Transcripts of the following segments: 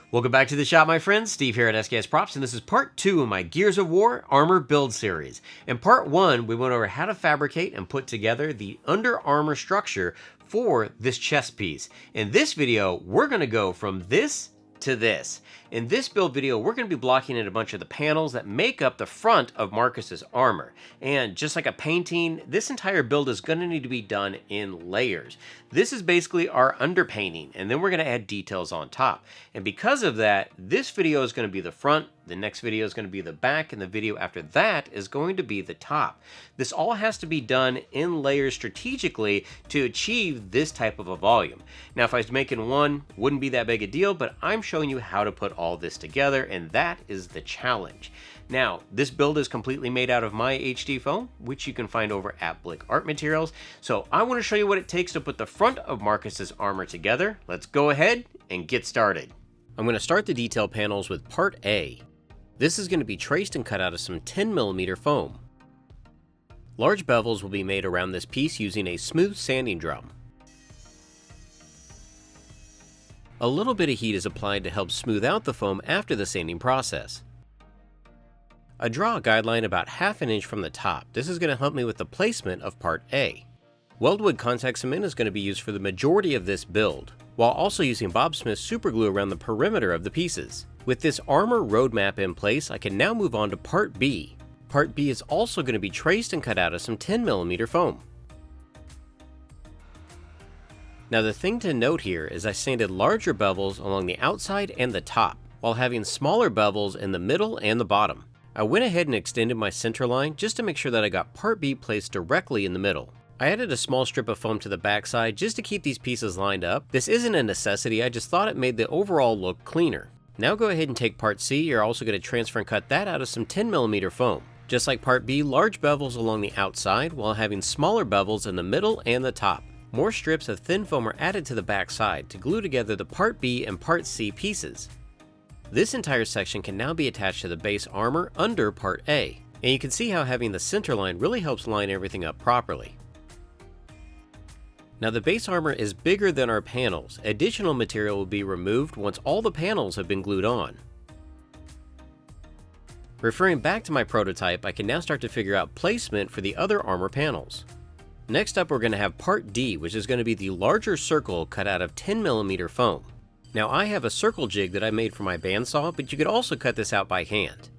Welcome back to the shop, my friends. Steve here at SKS Props, and this is part 2 of my Gears of War armor build series. In part 1, we went over how to fabricate and put together the under armor structure for this chest piece. In this video, we're going to go from this to this. In this build video, we're going to be blocking in a bunch of the panels that make up the front of Marcus's armor. And just like a painting, this entire build is going to need to be done in layers. This is basically our underpainting, and then we're going to add details on top. And because of that, this video is going to be the front, the next video is going to be the back, and the video after that is going to be the top. This all has to be done in layers strategically to achieve this type of a volume. Now, if I was making one, wouldn't be that big a deal, but I'm showing you how to put all this together, and that is the challenge. Now, this build is completely made out of my HD foam, which you can find over at Blick Art Materials. So I want to show you what it takes to put the front of Marcus's armor together. Let's go ahead and get started. I'm going to start the detail panels with part A. This is going to be traced and cut out of some 10mm foam. Large bevels will be made around this piece using a smooth sanding drum. A little bit of heat is applied to help smooth out the foam after the sanding process. I draw a guideline about ½ inch from the top. This is going to help me with the placement of part A. Weldwood contact cement is going to be used for the majority of this build, while also using Bob Smith superglue around the perimeter of the pieces. With this armor roadmap in place, I can now move on to part B. Part B is also going to be traced and cut out of some 10mm foam. Now the thing to note here is I sanded larger bevels along the outside and the top, while having smaller bevels in the middle and the bottom. I went ahead and extended my center line just to make sure that I got part B placed directly in the middle. I added a small strip of foam to the backside just to keep these pieces lined up. This isn't a necessity, I just thought it made the overall look cleaner. Now go ahead and take part C. You're also going to transfer and cut that out of some 10mm foam. Just like part B, large bevels along the outside while having smaller bevels in the middle and the top. More strips of thin foam are added to the backside to glue together the part B and part C pieces. This entire section can now be attached to the base armor under part A, and you can see how having the center line really helps line everything up properly. Now the base armor is bigger than our panels. Additional material will be removed once all the panels have been glued on. Referring back to my prototype, I can now start to figure out placement for the other armor panels. Next up, we're going to have part D, which is going to be the larger circle cut out of 10mm foam. Now I have a circle jig that I made for my bandsaw, but you could also cut this out by hand.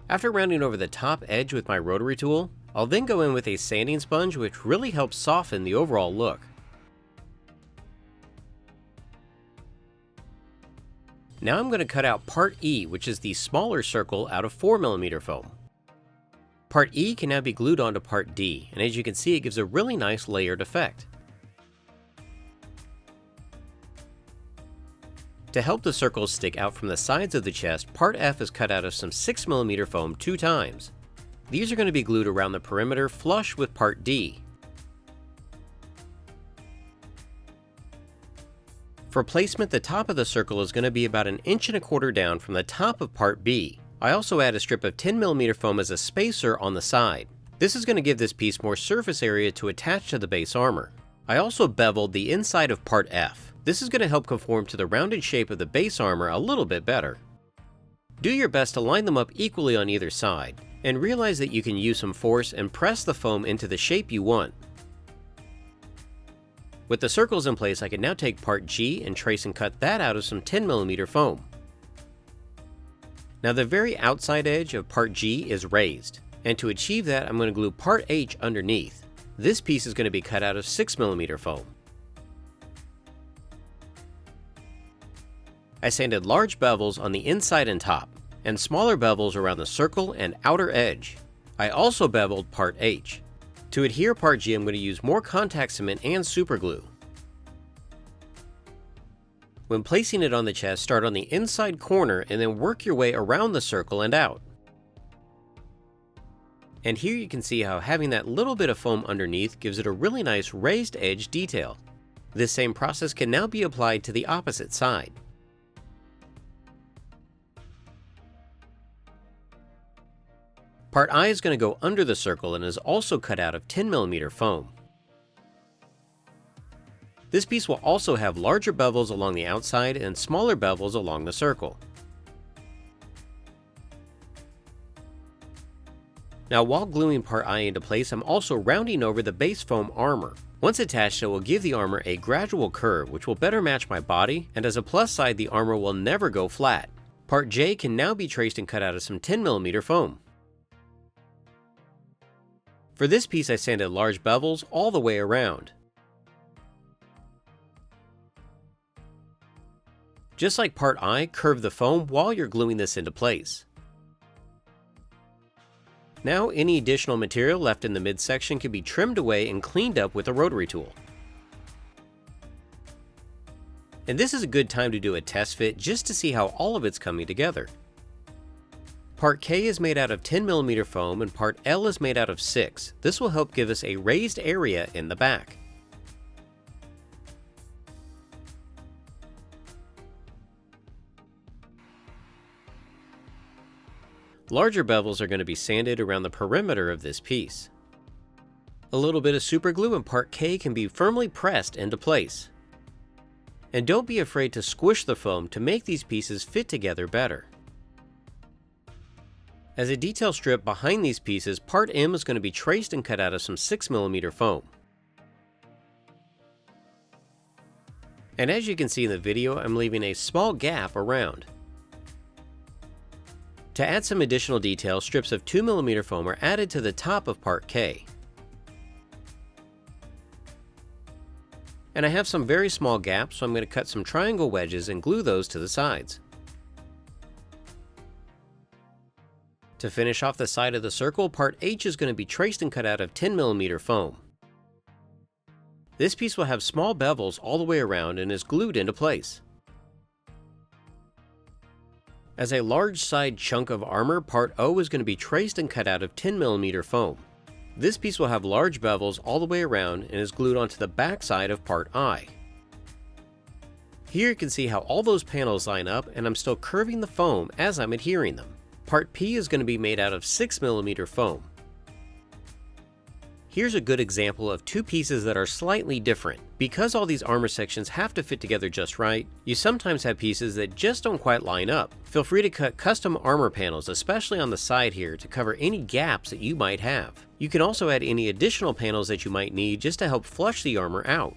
After rounding over the top edge with my rotary tool, I'll then go in with a sanding sponge, which really helps soften the overall look. Now I'm going to cut out part E, which is the smaller circle out of 4mm foam. Part E can now be glued onto part D, and as you can see, it gives a really nice layered effect. To help the circles stick out from the sides of the chest, part F is cut out of some 6mm foam 2 times. These are going to be glued around the perimeter flush with part D. For placement, the top of the circle is going to be about 1¼ inch down from the top of part B. I also add a strip of 10mm foam as a spacer on the side. This is going to give this piece more surface area to attach to the base armor. I also beveled the inside of part F. This is going to help conform to the rounded shape of the base armor a little bit better. Do your best to line them up equally on either side, and realize that you can use some force and press the foam into the shape you want. With the circles in place, I can now take part G and trace and cut that out of some 10mm foam. Now the very outside edge of part G is raised, and to achieve that I'm going to glue part H underneath. This piece is going to be cut out of 6mm foam. I sanded large bevels on the inside and top, and smaller bevels around the circle and outer edge. I also beveled part H. To adhere part G, I'm going to use more contact cement and superglue. When placing it on the chest, start on the inside corner and then work your way around the circle and out. And here you can see how having that little bit of foam underneath gives it a really nice raised edge detail. This same process can now be applied to the opposite side. Part I is going to go under the circle and is also cut out of 10mm foam. This piece will also have larger bevels along the outside and smaller bevels along the circle. Now while gluing part I into place, I'm also rounding over the base foam armor. Once attached, it will give the armor a gradual curve which will better match my body, and as a plus side, the armor will never go flat. Part J can now be traced and cut out of some 10mm foam. For this piece, I sanded large bevels all the way around. Just like part I, curve the foam while you're gluing this into place. Now any additional material left in the midsection can be trimmed away and cleaned up with a rotary tool. And this is a good time to do a test fit just to see how all of it's coming together. Part K is made out of 10mm foam and part L is made out of 6. This will help give us a raised area in the back. Larger bevels are going to be sanded around the perimeter of this piece. A little bit of super glue and part K can be firmly pressed into place. And don't be afraid to squish the foam to make these pieces fit together better. As a detail strip behind these pieces, part M is going to be traced and cut out of some 6mm foam. And as you can see in the video, I'm leaving a small gap around. To add some additional detail, strips of 2mm foam are added to the top of part K. And I have some very small gaps, so I'm going to cut some triangle wedges and glue those to the sides. To finish off the side of the circle, part H is going to be traced and cut out of 10mm foam. This piece will have small bevels all the way around and is glued into place. As a large side chunk of armor, part O is going to be traced and cut out of 10mm foam. This piece will have large bevels all the way around and is glued onto the back side of part I. Here you can see how all those panels line up, and I'm still curving the foam as I'm adhering them. Part P is going to be made out of 6mm foam. Here's a good example of two pieces that are slightly different. Because all these armor sections have to fit together just right, you sometimes have pieces that just don't quite line up. Feel free to cut custom armor panels, especially on the side here, to cover any gaps that you might have. You can also add any additional panels that you might need just to help flush the armor out.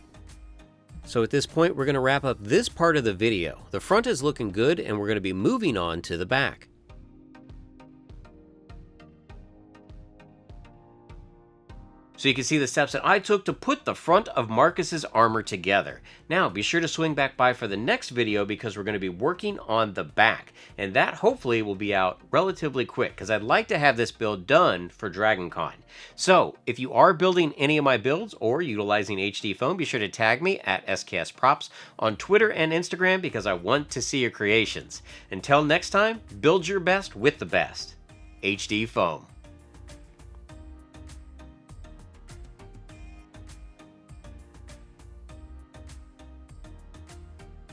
So at this point, we're going to wrap up this part of the video. The front is looking good, and we're going to be moving on to the back. So you can see the steps that I took to put the front of Marcus's armor together. Now be sure to swing back by for the next video because we're going to be working on the back. And that hopefully will be out relatively quick because I'd like to have this build done for DragonCon. So if you are building any of my builds or utilizing HD foam, be sure to tag me at SKS Props on Twitter and Instagram because I want to see your creations. Until next time, build your best with the best. HD foam.